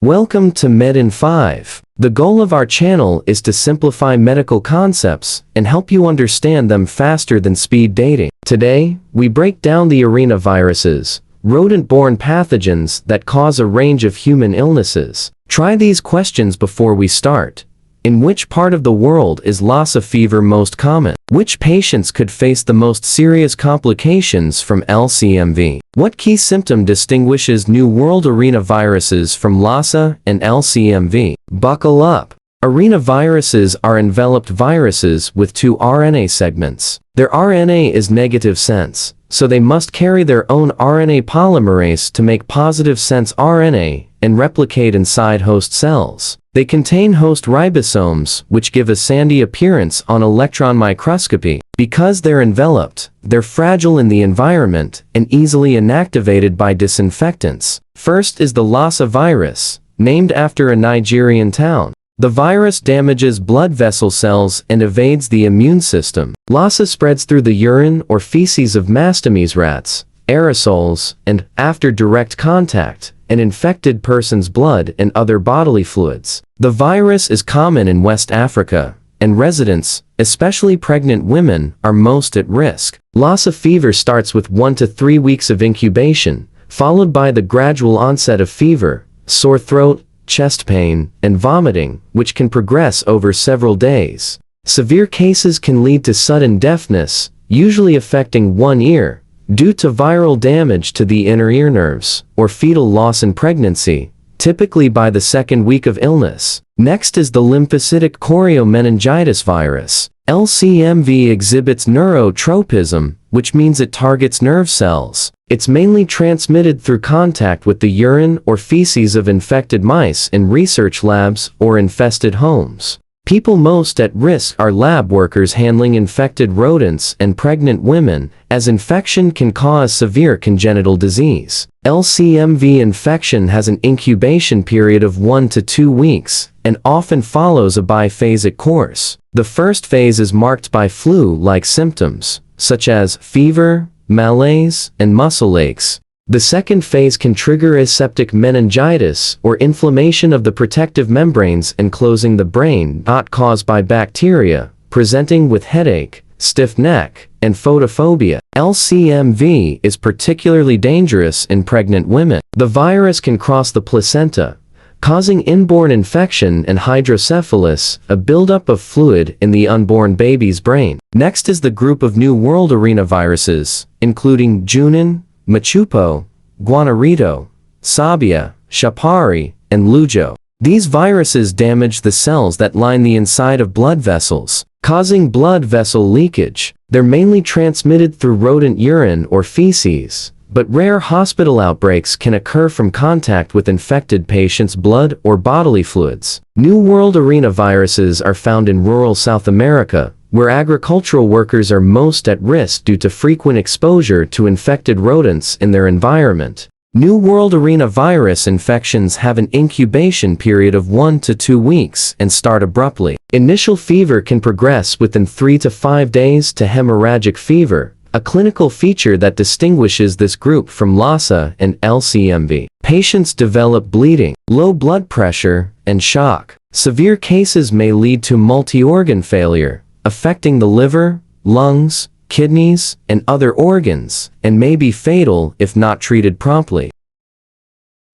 Welcome to Med in 5. The goal of our channel is to simplify medical concepts and help you understand them faster than speed dating. Today, we break down the arenaviruses, rodent-borne pathogens that cause a range of human illnesses. Try these questions before we start. In which part of the world is Lassa fever most common? Which patients could face the most serious complications from Lcmv? What key symptom distinguishes New World arenaviruses from Lassa and Lcmv? Buckle up! Arenaviruses are enveloped viruses with two RNA segments. Their RNA is negative sense, so they must carry their own RNA polymerase to make positive sense RNA and replicate inside host cells. They contain host ribosomes, which give a sandy appearance on electron microscopy. Because they're enveloped, they're fragile in the environment and easily inactivated by disinfectants. First is the Lassa virus, named after a Nigerian town. The virus damages blood vessel cells and evades the immune system. Lassa spreads through the urine or feces of mastomys rats, aerosols, and, after direct contact, an infected person's blood and other bodily fluids. The virus is common in West Africa, and residents, especially pregnant women, are most at risk. Lassa fever starts with 1 to 3 weeks of incubation, followed by the gradual onset of fever, sore throat, chest pain, and vomiting, which can progress over several days. Severe cases can lead to sudden deafness, usually affecting one ear, due to viral damage to the inner ear nerves, or fetal loss in pregnancy, typically by the second week of illness. Next is the lymphocytic choriomeningitis virus. Lcmv exhibits neurotropism, which means it targets nerve cells. It's mainly transmitted through contact with the urine or feces of infected mice in research labs or infested homes. People most at risk are lab workers handling infected rodents and pregnant women, as infection can cause severe congenital disease. Lcmv infection has an incubation period of 1 to 2 weeks, and often follows a biphasic course. The first phase is marked by flu-like symptoms, such as fever, malaise, and muscle aches. The second phase can trigger aseptic meningitis or inflammation of the protective membranes enclosing the brain, not caused by bacteria, presenting with headache, stiff neck, and photophobia. Lcmv is particularly dangerous in pregnant women. The virus can cross the placenta, causing inborn infection and hydrocephalus, a buildup of fluid in the unborn baby's brain. Next is the group of New World arenaviruses, including Junin, Machupo, Guanarito, Sabia, Chapare, and Lujo. These viruses damage the cells that line the inside of blood vessels, causing blood vessel leakage. They're mainly transmitted through rodent urine or feces, but rare hospital outbreaks can occur from contact with infected patients' blood or bodily fluids. New World arenaviruses are found in rural South America, where agricultural workers are most at risk due to frequent exposure to infected rodents in their environment. New World arenavirus infections have an incubation period of 1 to 2 weeks and start abruptly. Initial fever can progress within 3 to 5 days to hemorrhagic fever, a clinical feature that distinguishes this group from Lassa and Lcmv. Patients develop bleeding, low blood pressure, and shock. Severe cases may lead to multi-organ failure, affecting the liver, lungs, kidneys, and other organs, and may be fatal if not treated promptly.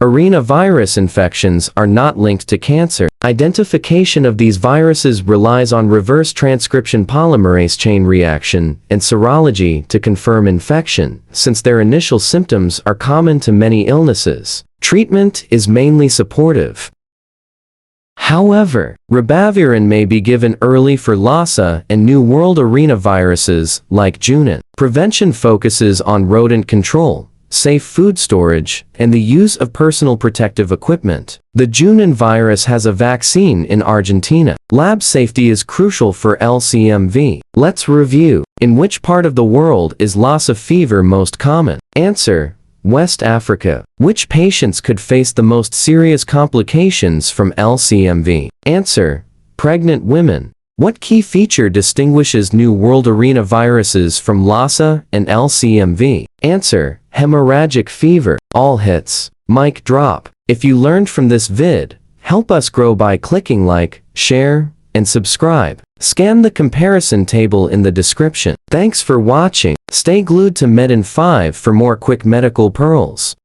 Arenavirus infections are not linked to cancer. Identification of these viruses relies on reverse transcription polymerase chain reaction and serology to confirm infection, since their initial symptoms are common to many illnesses. Treatment is mainly supportive. However, ribavirin may be given early for Lassa and New World arenaviruses like Junin. Prevention focuses on rodent control, safe food storage, and the use of personal protective equipment. The Junin virus has a vaccine in Argentina. Lab safety is crucial for Lcmv. Let's review. In which part of the world is Lassa fever most common? Answer: West Africa. Which patients could face the most serious complications from Lcmv? Answer: pregnant women. What key feature distinguishes New World arenaviruses from Lassa and Lcmv? Answer: hemorrhagic fever. All hits. Mic drop. If you learned from this vid, help us grow by clicking like, share, and subscribe. Scan the comparison table in the description. Thanks for watching. Stay glued to Medin 5 for more quick medical pearls.